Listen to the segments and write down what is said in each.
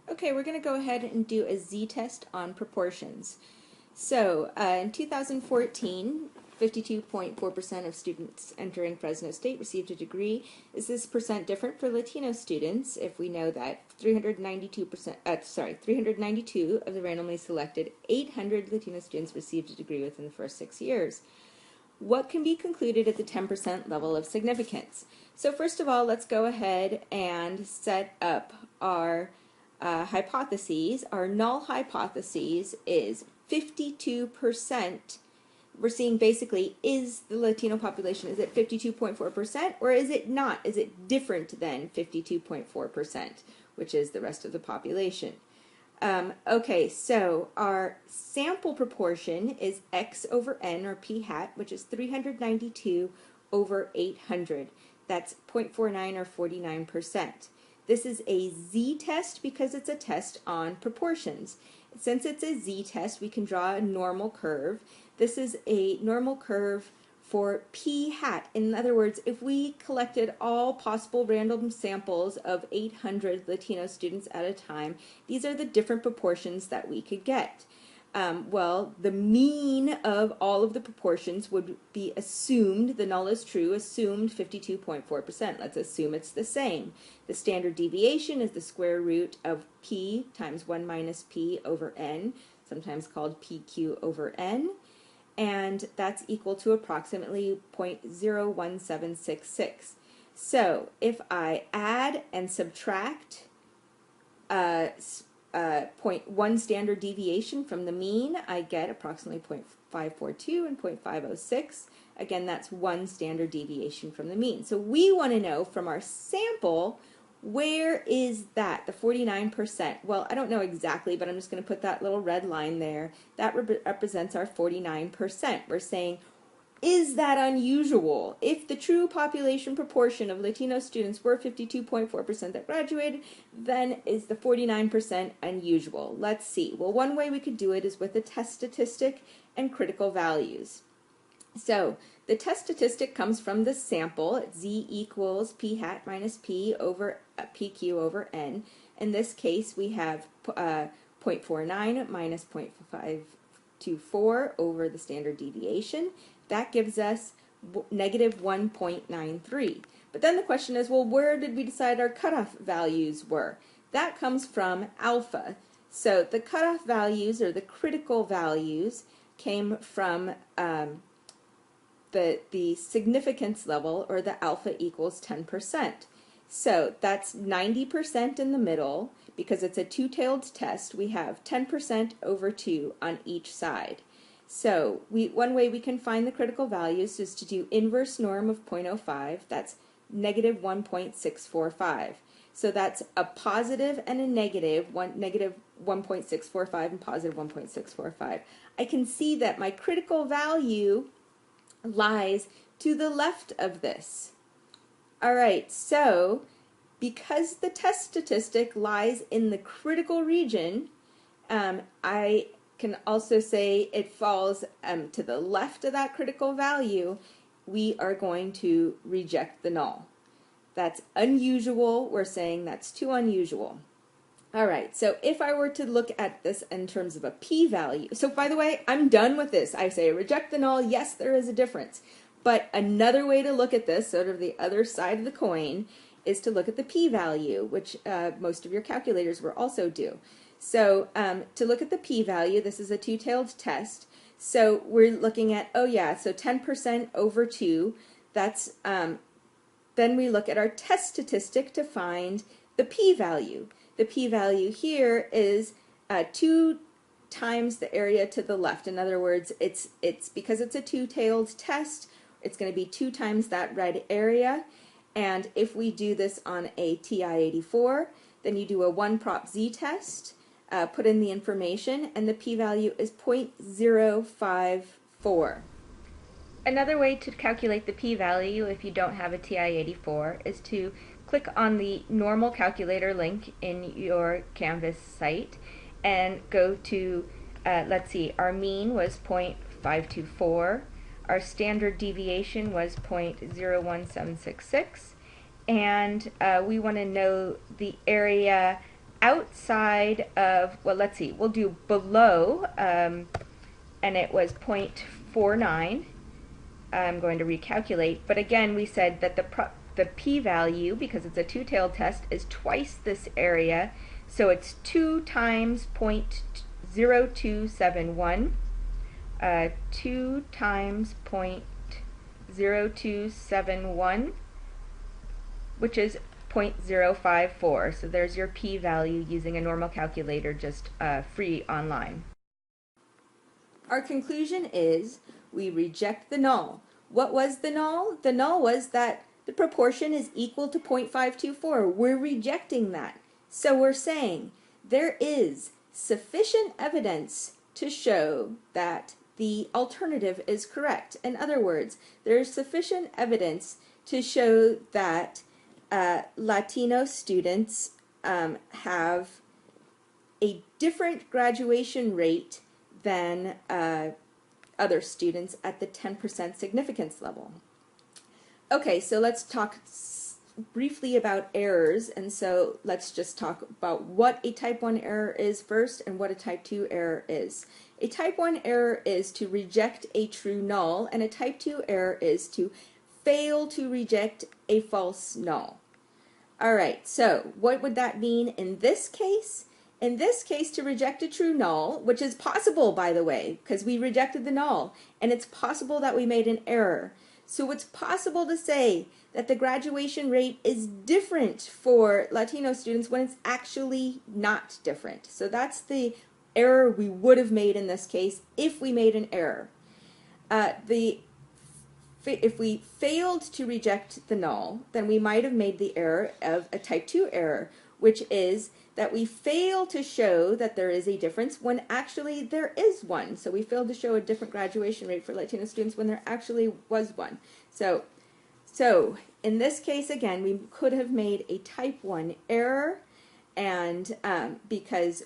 Okay, we're going to go ahead and do a z-test on proportions. So, in 2014, 52.4% of students entering Fresno State received a degree. Is this percent different for Latino students if we know that 392 of the randomly selected 800 Latino students received a degree within the first 6 years? What can be concluded at the 10% level of significance? So first of all, let's go ahead and set up our hypotheses. Our null hypotheses is 52%. We're seeing basically, is the Latino population, is it 52.4% or is it not? Is it different than 52.4%, which is the rest of the population? Okay, so our sample proportion is x over n, or p hat, which is 392 over 800. That's 0.49 or 49%. This is a z-test because it's a test on proportions. Since it's a z-test, we can draw a normal curve. This is a normal curve for p hat. In other words, if we collected all possible random samples of 800 Latino students at a time, these are the different proportions that we could get. Well, the mean of all of the proportions would be assumed, the null is true, assumed 52.4%. Let's assume it's the same. The standard deviation is the square root of p times 1 minus p over n, sometimes called pq over n, and that's equal to approximately 0.01766. So if I add and subtract 0.1 standard deviation from the mean, I get approximately 0.542 and 0.506. Again, that's one standard deviation from the mean. So we want to know from our sample, where is that, the 49%? Well, I don't know exactly, but I'm just going to put that little red line there. That represents our 49%. We're saying, is that unusual? If the true population proportion of Latino students were 52.4% that graduated, then is the 49% unusual? Let's see. Well, one way we could do it is with a test statistic and critical values. So the test statistic comes from the sample. It's z equals p hat minus p over pq over n. In this case, we have 0.49 minus 0.524 over the standard deviation. That gives us negative 1.93. But then the question is, well, where did we decide our cutoff values were? That comes from alpha. So the cutoff values, or the critical values, came from the significance level, or the alpha equals 10%. So that's 90% in the middle. Because it's a two-tailed test, we have 10% over 2 on each side. So one way we can find the critical values is to do inverse norm of 0.05. That's negative 1.645. So that's a positive and a negative, negative 1.645 and positive 1.645. I can see that my critical value lies to the left of this. All right, so because the test statistic lies in the critical region, I can also say it falls to the left of that critical value. We are going to reject the null. That's unusual. We're saying that's too unusual. All right, so if I were to look at this in terms of a p-value, so by the way, I'm done with this. I say reject the null. Yes, there is a difference. But another way to look at this, sort of the other side of the coin, is to look at the p-value, which most of your calculators will also do. So to look at the p-value, this is a two-tailed test. So we're looking at, oh yeah, so 10% over 2. That's then we look at our test statistic to find the p-value. The p-value here is 2 times the area to the left. In other words, it's because it's a two-tailed test, it's going to be 2 times that red area. And if we do this on a TI-84, then you do a one-prop z-test, put in the information, and the p-value is 0.054. Another way to calculate the p-value if you don't have a TI-84 is to click on the normal calculator link in your Canvas site and go to, let's see, our mean was 0.524, our standard deviation was 0.01766, and we want to know the area outside of, well, let's see, we'll do below, and it was 0.49. I'm going to recalculate, but again, we said that the p-value, because it's a two-tailed test, is twice this area, so it's 2 times 0.0271, 2 times 0.0271, which is 0.054. So there's your p-value using a normal calculator, just free online. Our conclusion is we reject the null. What was the null? The null was that the proportion is equal to 0.524. We're rejecting that. So we're saying there is sufficient evidence to show that the alternative is correct. In other words, there is sufficient evidence to show that Latino students have a different graduation rate than other students at the 10% significance level. Okay, so let's talk briefly about errors, and so let's just talk about what a type 1 error is first and what a type 2 error is. A type 1 error is to reject a true null, and a type 2 error is to fail to reject a false null. Alright, so what would that mean in this case? In this case, to reject a true null, which is possible, by the way, because we rejected the null, and it's possible that we made an error. So it's possible to say that the graduation rate is different for Latino students when it's actually not different. So that's the error we would have made in this case if we made an error. If we failed to reject the null, then we might have made the error of a type 2 error, which is that we fail to show that there is a difference when actually there is one. So we failed to show a different graduation rate for Latino students when there actually was one. So in this case, again, we could have made a type 1 error, and because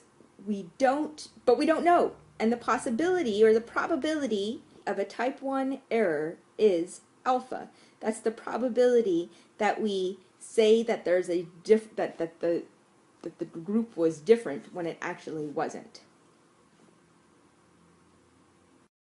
we don't know. And the possibility or the probability of a type 1 error is alpha. That's the probability that we say that there's a that the group was different when it actually wasn't.